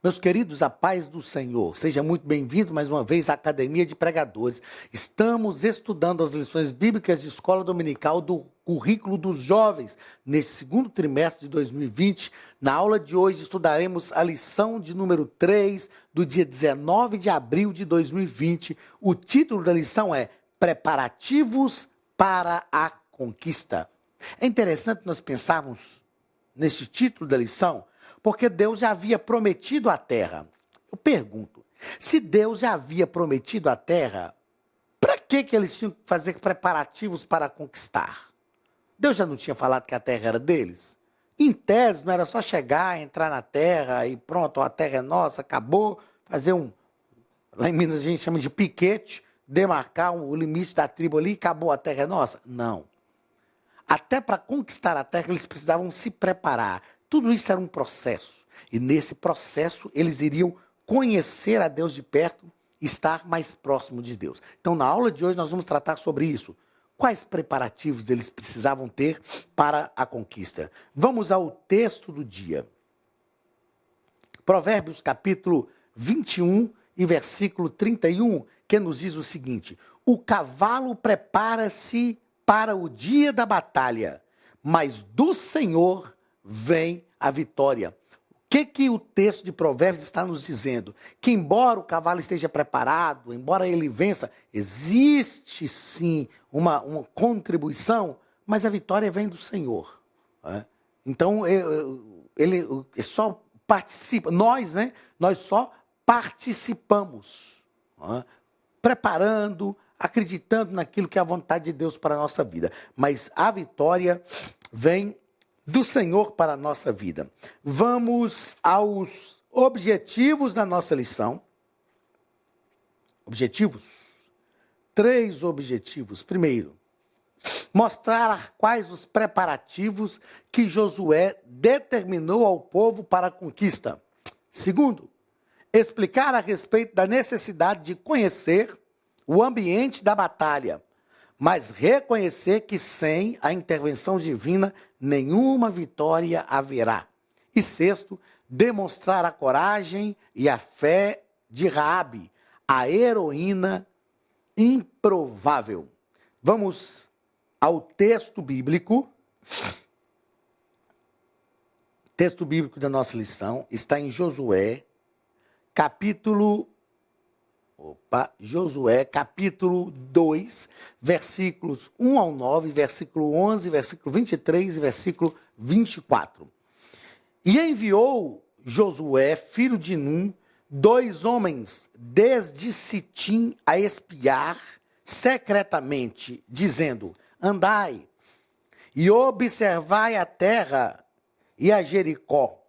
Meus queridos, a paz do Senhor, seja muito bem-vindo mais uma vez à Academia de Pregadores. Estamos estudando as lições bíblicas de escola dominical do currículo dos jovens. Neste segundo trimestre de 2020, na aula de hoje estudaremos a lição de número 3 do dia 19 de abril de 2020. O título da lição é Preparativos para a Conquista. É interessante nós pensarmos neste título da lição, porque Deus já havia prometido a terra. Eu pergunto, se Deus já havia prometido a terra, para que eles tinham que fazer preparativos para conquistar? Deus já não tinha falado que a terra era deles? Em tese, não era só chegar, entrar na terra e pronto, a terra é nossa, acabou, fazer lá em Minas a gente chama de piquete, demarcar o limite da tribo ali, acabou, a terra é nossa? Não. Até para conquistar a terra, eles precisavam se preparar. Tudo isso era um processo. E nesse processo, eles iriam conhecer a Deus de perto, estar mais próximo de Deus. Então, na aula de hoje, nós vamos tratar sobre isso. Quais preparativos eles precisavam ter para a conquista? Vamos ao texto do dia. Provérbios, capítulo 21 e versículo 31, que nos diz o seguinte: o cavalo prepara-se para o dia da batalha, mas do Senhor vem a vitória. O que o texto de Provérbios está nos dizendo? Que embora o cavalo esteja preparado, embora ele vença, existe sim uma contribuição, mas a vitória vem do Senhor. Né? Então, ele só participa, nós só participamos, né? Preparando, acreditando naquilo que é a vontade de Deus para a nossa vida. Mas a vitória vem do Senhor para a nossa vida. Vamos aos objetivos da nossa lição. Objetivos? 3 objetivos. Primeiro, mostrar quais os preparativos que Josué determinou ao povo para a conquista. Segundo, explicar a respeito da necessidade de conhecer o ambiente da batalha, mas reconhecer que sem a intervenção divina, nenhuma vitória haverá. E sexto, demonstrar a coragem e a fé de Raabe, a heroína improvável. Vamos ao texto bíblico. O texto bíblico da nossa lição está em Josué, capítulo 2, versículos 1 ao 9, versículo 11, versículo 23 e versículo 24. E enviou Josué, filho de Num, 2 homens desde Sitim a espiar secretamente, dizendo: andai e observai a terra e a Jericó.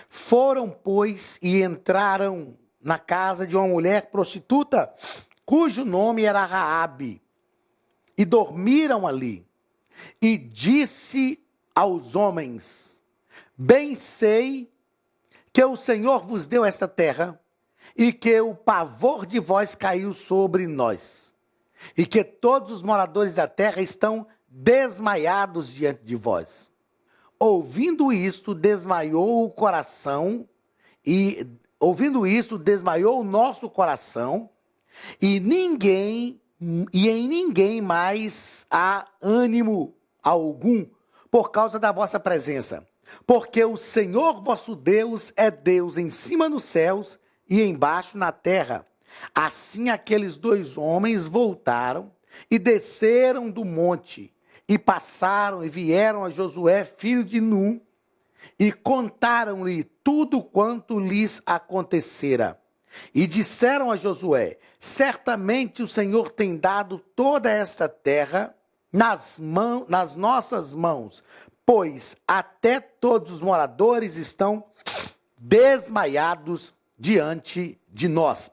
Foram, pois, e entraram na casa de uma mulher prostituta, cujo nome era Raabe, e dormiram ali. E disse aos homens: bem sei que o Senhor vos deu esta terra, e que o pavor de vós caiu sobre nós, e que todos os moradores da terra estão desmaiados diante de vós. Ouvindo isto, desmaiou o coração, ouvindo isso, desmaiou o nosso coração, e em ninguém mais há ânimo algum por causa da vossa presença. Porque o Senhor vosso Deus é Deus em cima nos céus e embaixo na terra. Assim aqueles 2 homens voltaram e desceram do monte, e passaram e vieram a Josué, filho de Num, e contaram-lhe tudo quanto lhes acontecera. E disseram a Josué: certamente o Senhor tem dado toda esta terra nas nossas mãos, pois até todos os moradores estão desmaiados diante de nós.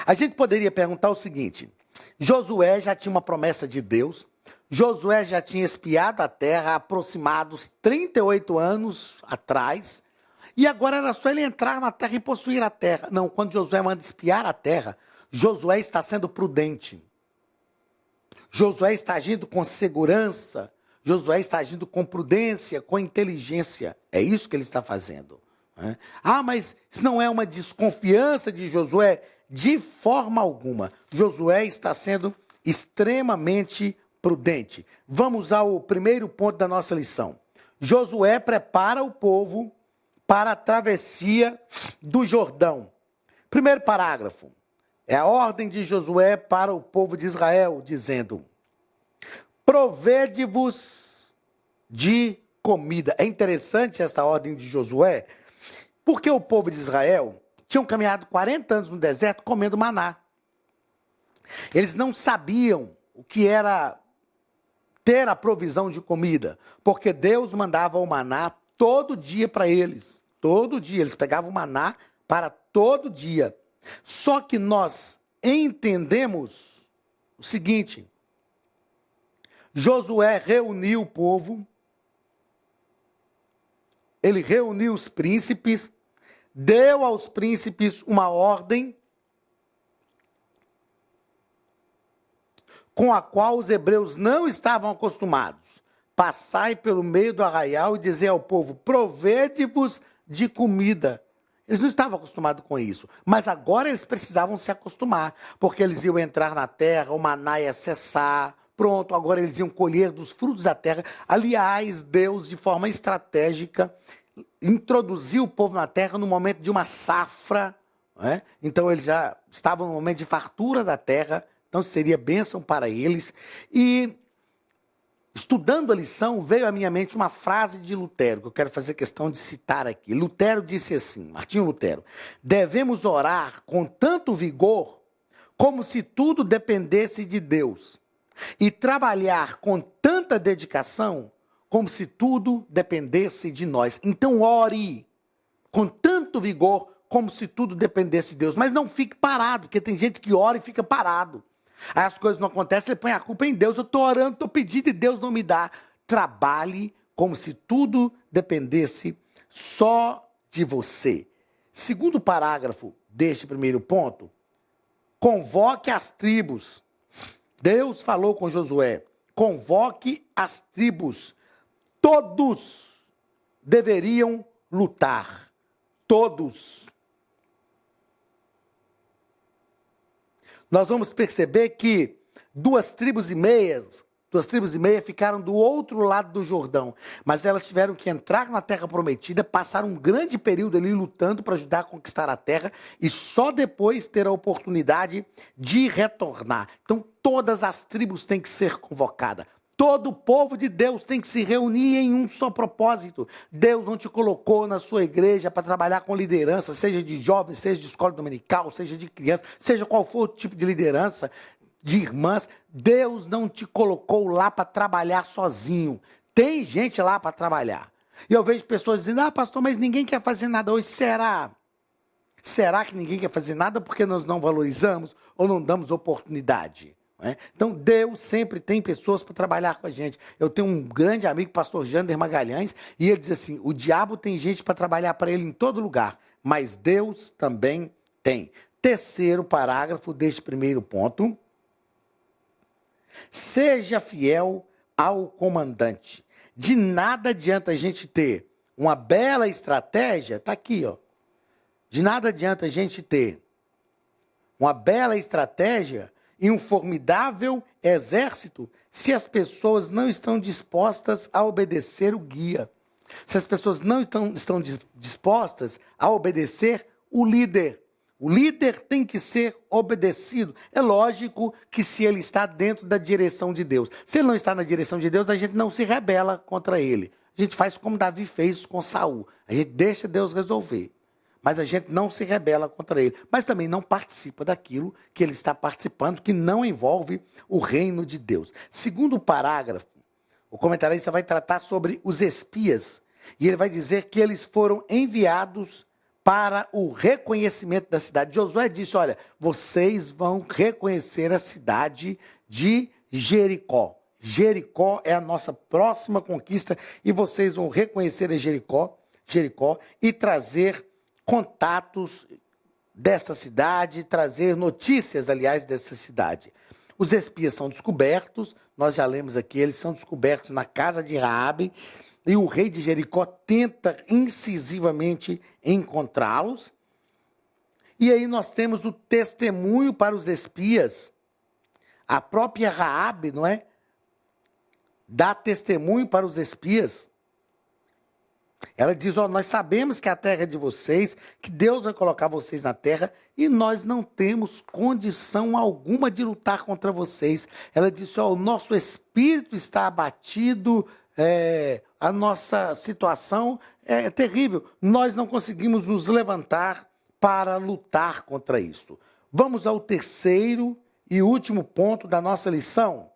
A gente poderia perguntar o seguinte: Josué já tinha uma promessa de Deus, Josué já tinha espiado a terra há aproximados 38 anos atrás, e agora era só ele entrar na terra e possuir a terra. Não, quando Josué manda espiar a terra, Josué está sendo prudente. Josué está agindo com segurança, Josué está agindo com prudência, com inteligência. É isso que ele está fazendo. né? Ah, mas isso não é uma desconfiança de Josué? De forma alguma. Josué está sendo extremamente prudente. Vamos ao primeiro ponto da nossa lição. Josué prepara o povo para a travessia do Jordão. Primeiro parágrafo. É a ordem de Josué para o povo de Israel, dizendo: provede-vos de comida. É interessante esta ordem de Josué, porque o povo de Israel tinham caminhado 40 anos no deserto comendo maná. Eles não sabiam o que era ter a provisão de comida, porque Deus mandava o maná todo dia para eles. Todo dia, eles pegavam o maná para todo dia. Só que nós entendemos o seguinte: Josué reuniu o povo, ele reuniu os príncipes, deu aos príncipes uma ordem com a qual os hebreus não estavam acostumados. Passai pelo meio do arraial e dizer ao povo: provede-vos de comida. Eles não estavam acostumados com isso, mas agora eles precisavam se acostumar, porque eles iam entrar na terra, o maná ia cessar, pronto, agora eles iam colher dos frutos da terra. Aliás, Deus, de forma estratégica, introduziu o povo na terra no momento de uma safra, né? Então eles já estavam no momento de fartura da terra, então seria bênção para eles. E estudando a lição, veio à minha mente uma frase de Lutero, que eu quero fazer questão de citar aqui. Lutero disse assim, Martinho Lutero: devemos orar com tanto vigor como se tudo dependesse de Deus, e trabalhar com tanta dedicação como se tudo dependesse de nós. Então ore com tanto vigor como se tudo dependesse de Deus, mas não fique parado, porque tem gente que ora e fica parado. Aí as coisas não acontecem, ele põe a culpa em Deus. Eu estou orando, estou pedindo e Deus não me dá. Trabalhe como se tudo dependesse só de você. Segundo parágrafo deste primeiro ponto, convoque as tribos. Deus falou com Josué: convoque as tribos. Todos deveriam lutar. Todos. Nós vamos perceber que 2,5 tribos ficaram do outro lado do Jordão, mas elas tiveram que entrar na terra prometida, passar um grande período ali lutando para ajudar a conquistar a terra e só depois ter a oportunidade de retornar. Então todas as tribos têm que ser convocadas. Todo o povo de Deus tem que se reunir em um só propósito. Deus não te colocou na sua igreja para trabalhar com liderança, seja de jovens, seja de escola dominical, seja de criança, seja qual for o tipo de liderança, de irmãs. Deus não te colocou lá para trabalhar sozinho. Tem gente lá para trabalhar. E eu vejo pessoas dizendo: ah, pastor, mas ninguém quer fazer nada hoje. Será? Será que ninguém quer fazer nada porque nós não valorizamos ou não damos oportunidade? Então, Deus sempre tem pessoas para trabalhar com a gente. Eu tenho um grande amigo, pastor Jander Magalhães, e ele diz assim: o diabo tem gente para trabalhar para ele em todo lugar, mas Deus também tem. Terceiro parágrafo deste primeiro ponto: seja fiel ao comandante. De nada adianta a gente ter uma bela estratégia, está aqui, ó. De nada adianta a gente ter uma bela estratégia e um formidável exército se as pessoas não estão dispostas a obedecer o guia. Se as pessoas não estão dispostas a obedecer o líder. O líder tem que ser obedecido. É lógico que se ele está dentro da direção de Deus. Se ele não está na direção de Deus, a gente não se rebela contra ele. A gente faz como Davi fez com Saul. A gente deixa Deus resolver. Mas a gente não se rebela contra ele. Mas também não participa daquilo que ele está participando, que não envolve o reino de Deus. Segundo parágrafo, o comentarista vai tratar sobre os espias. E ele vai dizer que eles foram enviados para o reconhecimento da cidade. Josué disse: olha, vocês vão reconhecer a cidade de Jericó. Jericó é a nossa próxima conquista e vocês vão reconhecer a Jericó e trazer contatos dessa cidade, trazer notícias, aliás, dessa cidade. Os espias são descobertos, nós já lemos aqui, eles são descobertos na casa de Raabe, e o rei de Jericó tenta incisivamente encontrá-los. E aí nós temos o testemunho para os espias. A própria Raabe, não é? Dá testemunho para os espias. Ela diz, nós sabemos que a terra é de vocês, que Deus vai colocar vocês na terra, e nós não temos condição alguma de lutar contra vocês. Ela disse, o nosso espírito está abatido, a nossa situação é terrível. Nós não conseguimos nos levantar para lutar contra isso. Vamos ao terceiro e último ponto da nossa lição.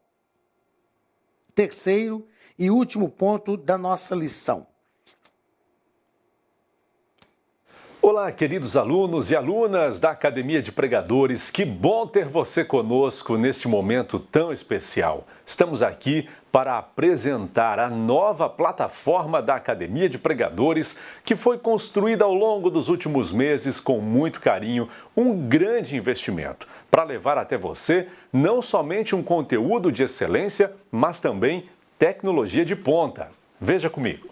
Terceiro e último ponto da nossa lição. Olá, queridos alunos e alunas da Academia de Pregadores, que bom ter você conosco neste momento tão especial. Estamos aqui para apresentar a nova plataforma da Academia de Pregadores, que foi construída ao longo dos últimos meses com muito carinho, um grande investimento, para levar até você não somente um conteúdo de excelência, mas também tecnologia de ponta. Veja comigo.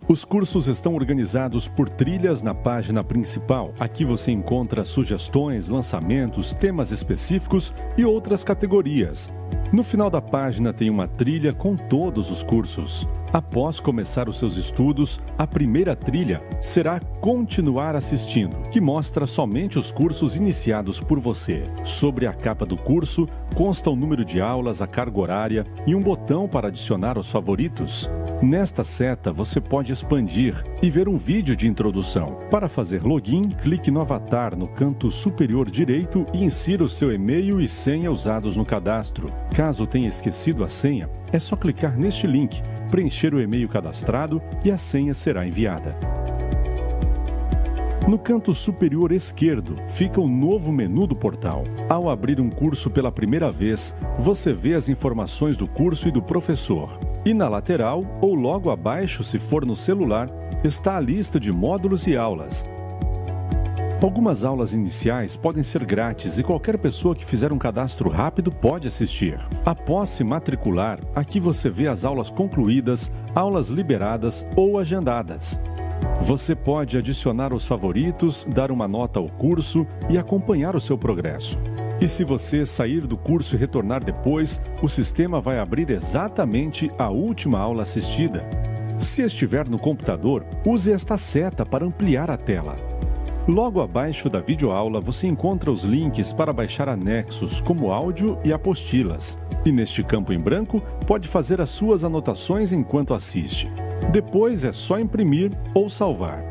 Os cursos estão organizados por trilhas na página principal. Aqui você encontra sugestões, lançamentos, temas específicos e outras categorias. No final da página tem uma trilha com todos os cursos. Após começar os seus estudos, a primeira trilha será Continuar Assistindo, que mostra somente os cursos iniciados por você. Sobre a capa do curso, consta o número de aulas, a carga horária e um botão para adicionar aos favoritos. Nesta seta, você pode expandir e ver um vídeo de introdução. Para fazer login, clique no avatar no canto superior direito e insira o seu e-mail e senha usados no cadastro. Caso tenha esquecido a senha, é só clicar neste link, preencher o e-mail cadastrado e a senha será enviada. No canto superior esquerdo fica o novo menu do portal. Ao abrir um curso pela primeira vez, você vê as informações do curso e do professor. E na lateral, ou logo abaixo, se for no celular, está a lista de módulos e aulas. Algumas aulas iniciais podem ser grátis e qualquer pessoa que fizer um cadastro rápido pode assistir. Após se matricular, aqui você vê as aulas concluídas, aulas liberadas ou agendadas. Você pode adicionar os favoritos, dar uma nota ao curso e acompanhar o seu progresso. E se você sair do curso e retornar depois, o sistema vai abrir exatamente a última aula assistida. Se estiver no computador, use esta seta para ampliar a tela. Logo abaixo da videoaula, você encontra os links para baixar anexos, como áudio e apostilas. E neste campo em branco, pode fazer as suas anotações enquanto assiste. Depois é só imprimir ou salvar.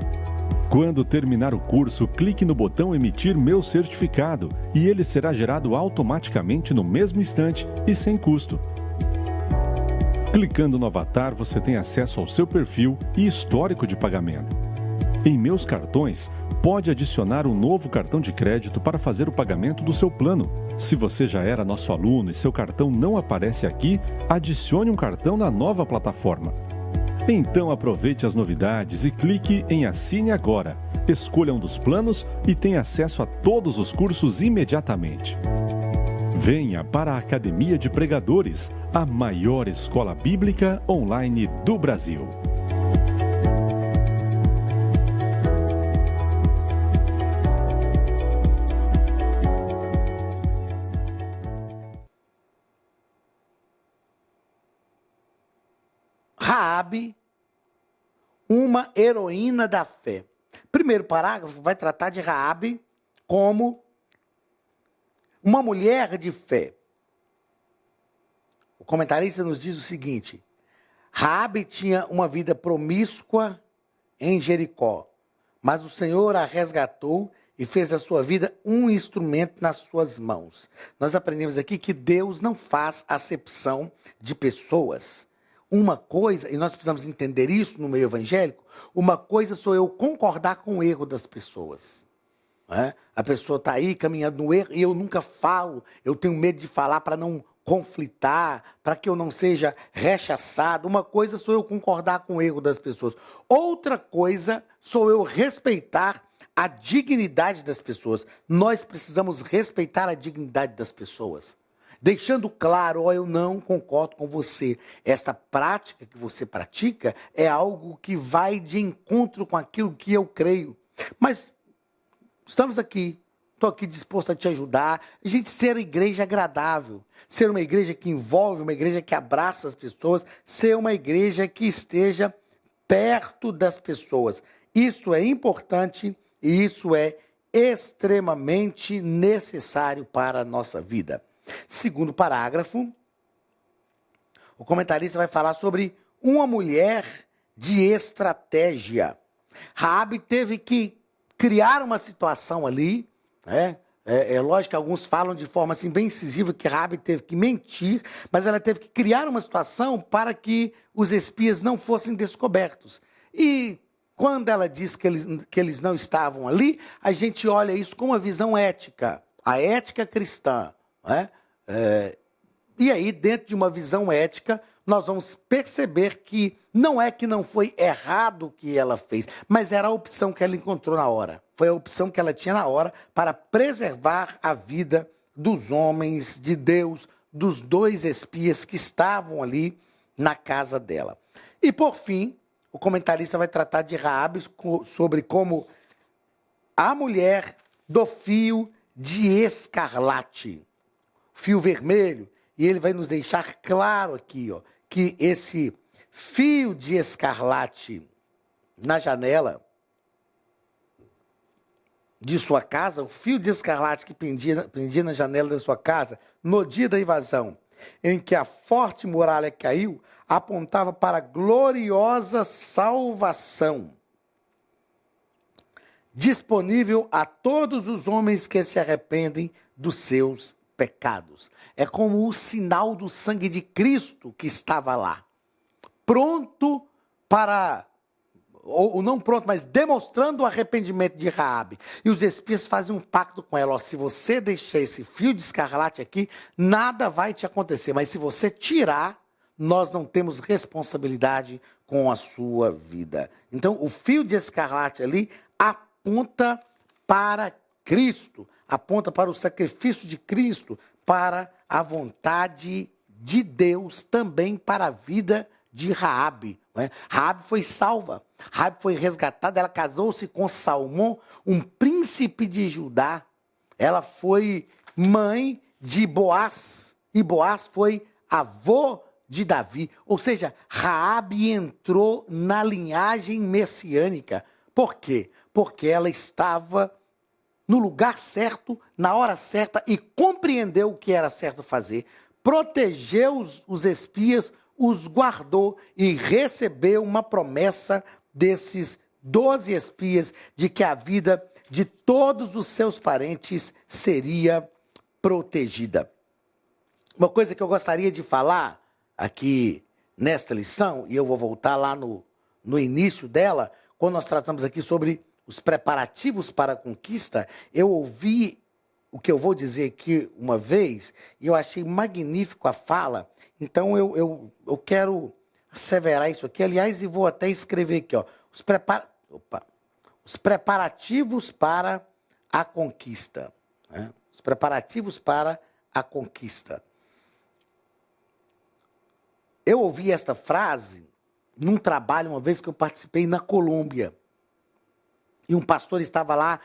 Quando terminar o curso, clique no botão Emitir meu certificado e ele será gerado automaticamente no mesmo instante e sem custo. Clicando no avatar, você tem acesso ao seu perfil e histórico de pagamento. Em Meus Cartões, pode adicionar um novo cartão de crédito para fazer o pagamento do seu plano. Se você já era nosso aluno e seu cartão não aparece aqui, adicione um cartão na nova plataforma. Então aproveite as novidades e clique em Assine Agora. Escolha um dos planos e tenha acesso a todos os cursos imediatamente. Venha para a Academia de Pregadores, a maior escola bíblica online do Brasil. Raabe, uma heroína da fé. Primeiro parágrafo vai tratar de Raabe como uma mulher de fé. O comentarista nos diz o seguinte: Raabe tinha uma vida promíscua em Jericó, mas o Senhor a resgatou e fez da sua vida um instrumento nas suas mãos. Nós aprendemos aqui que Deus não faz acepção de pessoas. Uma coisa, e nós precisamos entender isso no meio evangélico, uma coisa sou eu concordar com o erro das pessoas. Né? A pessoa está aí caminhando no erro e eu nunca falo, eu tenho medo de falar para não conflitar, para que eu não seja rechaçado. Uma coisa sou eu concordar com o erro das pessoas. Outra coisa sou eu respeitar a dignidade das pessoas. Nós precisamos respeitar a dignidade das pessoas. deixando claro, ó, eu não concordo com você. Esta prática que você pratica é algo que vai de encontro com aquilo que eu creio. Mas estamos aqui, estou aqui disposto a te ajudar. A gente ser uma igreja agradável, ser uma igreja que envolve, uma igreja que abraça as pessoas, ser uma igreja que esteja perto das pessoas. Isso é importante e isso é extremamente necessário para a nossa vida. Segundo parágrafo, o comentarista vai falar sobre uma mulher de estratégia. Raabe teve que criar uma situação ali, né? É lógico que alguns falam de forma assim, bem incisiva que Raabe teve que mentir, mas ela teve que criar uma situação para que os espias não fossem descobertos. E quando ela diz que eles não estavam ali, a gente olha isso com uma visão ética, a ética cristã. Né? E aí, dentro de uma visão ética, nós vamos perceber que não foi errado o que ela fez, mas era a opção que ela encontrou na hora. Foi a opção que ela tinha na hora para preservar a vida dos homens de Deus, dos 2 espias que estavam ali na casa dela. E por fim, o comentarista vai tratar de Raabe sobre como a mulher do fio de escarlate, fio vermelho, e ele vai nos deixar claro aqui, ó, que esse fio de escarlate na janela de sua casa, o fio de escarlate que pendia na janela da sua casa, no dia da invasão, em que a forte muralha caiu, apontava para a gloriosa salvação, disponível a todos os homens que se arrependem dos seus pecados. É como o sinal do sangue de Cristo que estava lá, pronto para, ou não pronto, mas demonstrando o arrependimento de Raabe. E os espias fazem um pacto com ela, ó, se você deixar esse fio de escarlate aqui, nada vai te acontecer, mas se você tirar, nós não temos responsabilidade com a sua vida. Então, o fio de escarlate ali aponta para Cristo, aponta para o sacrifício de Cristo, para a vontade de Deus, também para a vida de Raabe. Né? Raabe foi salva, Raabe foi resgatada, ela casou-se com Salmão, um príncipe de Judá. Ela foi mãe de Boaz, e Boaz foi avô de Davi. Ou seja, Raabe entrou na linhagem messiânica. Por quê? Porque ela estava no lugar certo, na hora certa, e compreendeu o que era certo fazer, protegeu os espias, os guardou e recebeu uma promessa desses 12 espias de que a vida de todos os seus parentes seria protegida. Uma coisa que eu gostaria de falar aqui nesta lição, e eu vou voltar lá no início dela, quando nós tratamos aqui sobre os preparativos para a conquista, eu ouvi o que eu vou dizer aqui uma vez, e eu achei magnífico a fala, então eu quero asseverar isso aqui, aliás, e vou até escrever aqui, ó, os preparativos para a conquista. Né? Os preparativos para a conquista. Eu ouvi esta frase num trabalho, uma vez que eu participei na Colômbia, e um pastor estava lá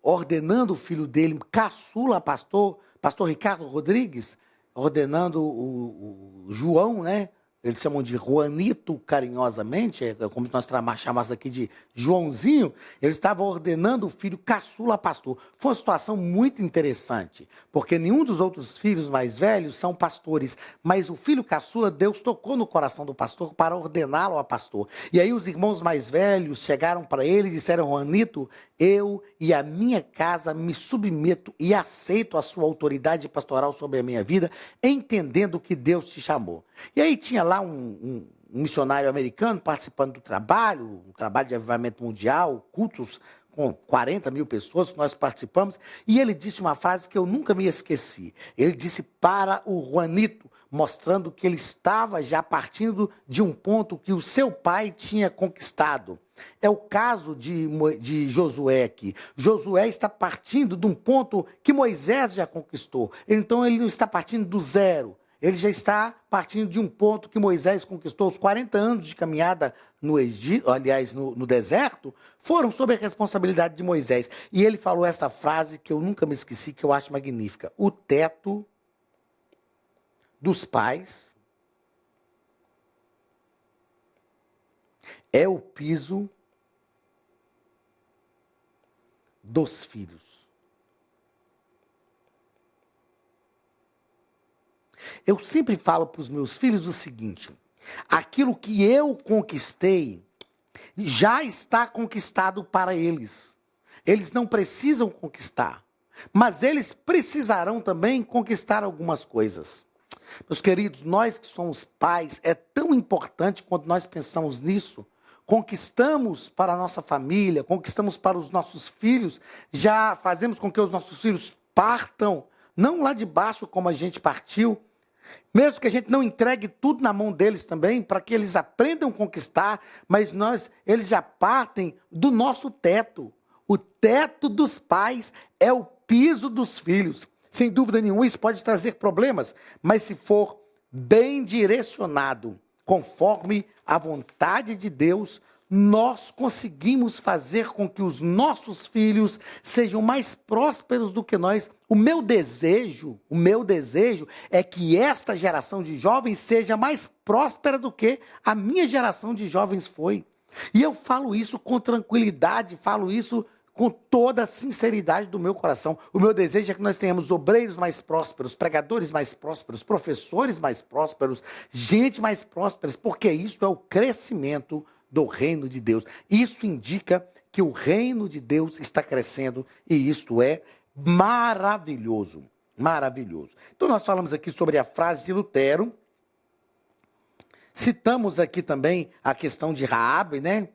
ordenando o filho dele, caçula pastor Ricardo Rodrigues, ordenando o João, né? Eles chamam de Juanito carinhosamente, é como nós chamamos aqui de Joãozinho. Ele estava ordenando o filho caçula pastor. Foi uma situação muito interessante, porque nenhum dos outros filhos mais velhos são pastores, mas o filho caçula, Deus tocou no coração do pastor para ordená-lo a pastor. E aí os irmãos mais velhos chegaram para ele e disseram: Juanito, eu e a minha casa me submeto e aceito a sua autoridade pastoral sobre a minha vida, entendendo que Deus te chamou. E aí tinha lá um missionário americano participando do trabalho, um trabalho de avivamento mundial, cultos com 40 mil pessoas que nós participamos, e ele disse uma frase que eu nunca me esqueci. Ele disse para o Juanito: mostrando que ele estava já partindo de um ponto que o seu pai tinha conquistado. É o caso de Josué aqui. Josué está partindo de um ponto que Moisés já conquistou. Então ele não está partindo do zero. Ele já está partindo de um ponto que Moisés conquistou. Os 40 anos de caminhada no Egito, aliás, no deserto, foram sob a responsabilidade de Moisés. E ele falou essa frase que eu nunca me esqueci, que eu acho magnífica. O teto dos pais é o piso dos filhos. Eu sempre falo para os meus filhos o seguinte: aquilo que eu conquistei já está conquistado para eles. Eles não precisam conquistar, mas eles precisarão também conquistar algumas coisas. Meus queridos, nós que somos pais, é tão importante quando nós pensamos nisso. Conquistamos para a nossa família, conquistamos para os nossos filhos, já fazemos com que os nossos filhos partam, não lá de baixo como a gente partiu, mesmo que a gente não entregue tudo na mão deles também, para que eles aprendam a conquistar, mas eles já partem do nosso teto. O teto dos pais é o piso dos filhos. Sem dúvida nenhuma, isso pode trazer problemas, mas se for bem direcionado, conforme a vontade de Deus, nós conseguimos fazer com que os nossos filhos sejam mais prósperos do que nós. O meu desejo é que esta geração de jovens seja mais próspera do que a minha geração de jovens foi. E eu falo isso com tranquilidade, falo isso com toda a sinceridade do meu coração. O meu desejo é que nós tenhamos obreiros mais prósperos, pregadores mais prósperos, professores mais prósperos, gente mais próspera, porque isso é o crescimento do reino de Deus. Isso indica que o reino de Deus está crescendo e isto é maravilhoso, maravilhoso. Então nós falamos aqui sobre a frase de Lutero, citamos aqui também a questão de Raabe, né?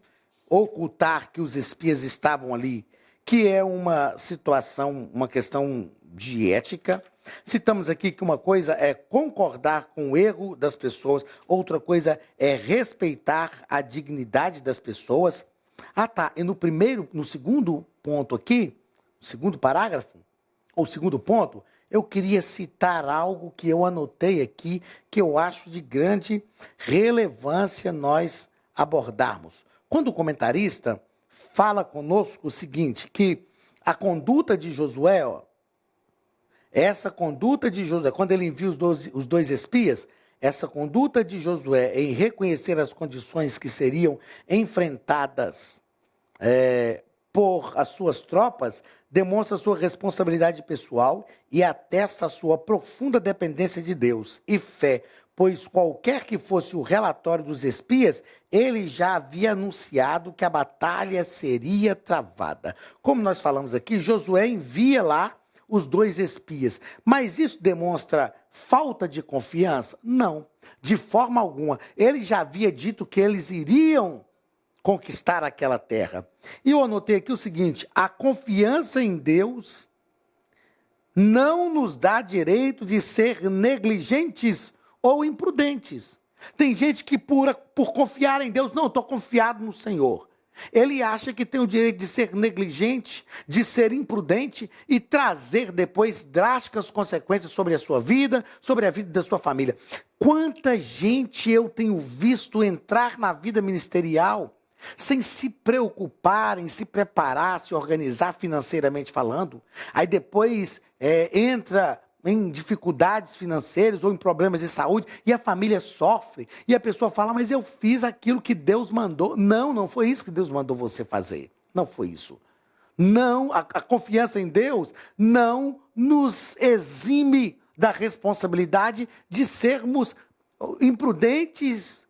Ocultar que os espias estavam ali, que é uma situação, uma questão de ética. Citamos aqui que uma coisa é concordar com o erro das pessoas, outra coisa é respeitar a dignidade das pessoas. Ah, tá. E no segundo ponto aqui, no segundo parágrafo, ou segundo ponto, eu queria citar algo que eu anotei aqui, que eu acho de grande relevância nós abordarmos. Quando o comentarista fala conosco o seguinte, que a conduta de Josué, essa conduta de Josué, quando ele envia os dois espias, essa conduta de Josué em reconhecer as condições que seriam enfrentadas por as suas tropas, demonstra sua responsabilidade pessoal e atesta a sua profunda dependência de Deus e fé, pois qualquer que fosse o relatório dos espias, ele já havia anunciado que a batalha seria travada. Como nós falamos aqui, Josué envia lá os dois espias, mas isso demonstra falta de confiança? Não, de forma alguma. Ele já havia dito que eles iriam conquistar aquela terra. E eu anotei aqui o seguinte: a confiança em Deus não nos dá direito de ser negligentes ou imprudentes. Tem gente que por confiar em Deus, não, estou confiado no Senhor. Ele acha que tem o direito de ser negligente, de ser imprudente e trazer depois drásticas consequências sobre a sua vida, sobre a vida da sua família. Quanta gente eu tenho visto entrar na vida ministerial sem se preocupar em se preparar, se organizar financeiramente falando, aí depois entra em dificuldades financeiras ou em problemas de saúde, e a família sofre, e a pessoa fala, mas eu fiz aquilo que Deus mandou. Não, não foi isso que Deus mandou você fazer. Não foi isso. Não, a confiança em Deus não nos exime da responsabilidade de sermos imprudentes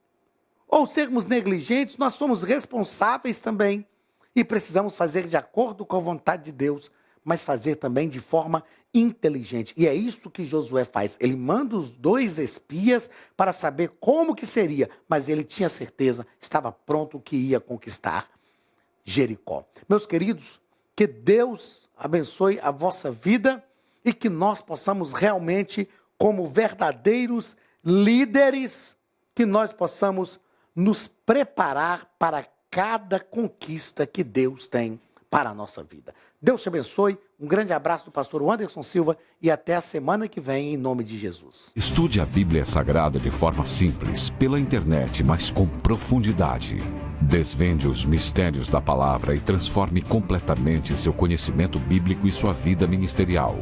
ou sermos negligentes. Nós somos responsáveis também e precisamos fazer de acordo com a vontade de Deus, mas fazer também de forma inteligente. E é isso que Josué faz. Ele manda os dois espias para saber como que seria, mas ele tinha certeza, estava pronto que ia conquistar Jericó. Meus queridos, que Deus abençoe a vossa vida e que nós possamos realmente, como verdadeiros líderes, que nós possamos nos preparar para cada conquista que Deus tem para a nossa vida. Deus te abençoe, um grande abraço do pastor Anderson Silva e até a semana que vem, em nome de Jesus. Estude a Bíblia Sagrada de forma simples, pela internet, mas com profundidade. Desvende os mistérios da palavra e transforme completamente seu conhecimento bíblico e sua vida ministerial.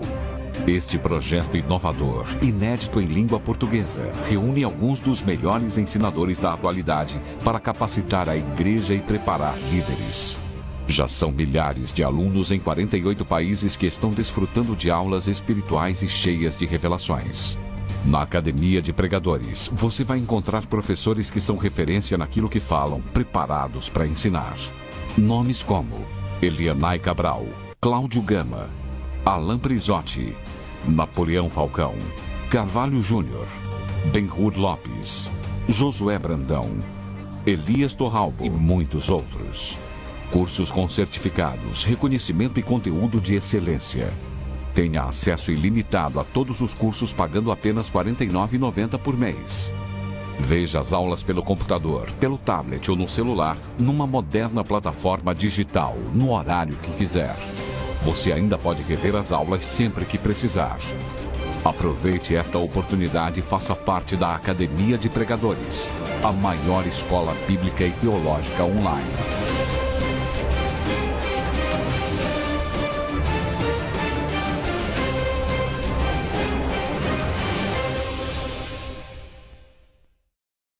Este projeto inovador, inédito em língua portuguesa, reúne alguns dos melhores ensinadores da atualidade para capacitar a igreja e preparar líderes. Já são milhares de alunos em 48 países que estão desfrutando de aulas espirituais e cheias de revelações. Na Academia de Pregadores, você vai encontrar professores que são referência naquilo que falam, preparados para ensinar. Nomes como Elianai Cabral, Cláudio Gama, Alain Prisotti, Napoleão Falcão, Carvalho Júnior, Benhur Lopes, Josué Brandão, Elias Torralbo e muitos outros. Cursos com certificados, reconhecimento e conteúdo de excelência. Tenha acesso ilimitado a todos os cursos pagando apenas R$ 49,90 por mês. Veja as aulas pelo computador, pelo tablet ou no celular, numa moderna plataforma digital, no horário que quiser. Você ainda pode rever as aulas sempre que precisar. Aproveite esta oportunidade e faça parte da Academia de Pregadores, a maior escola bíblica e teológica online.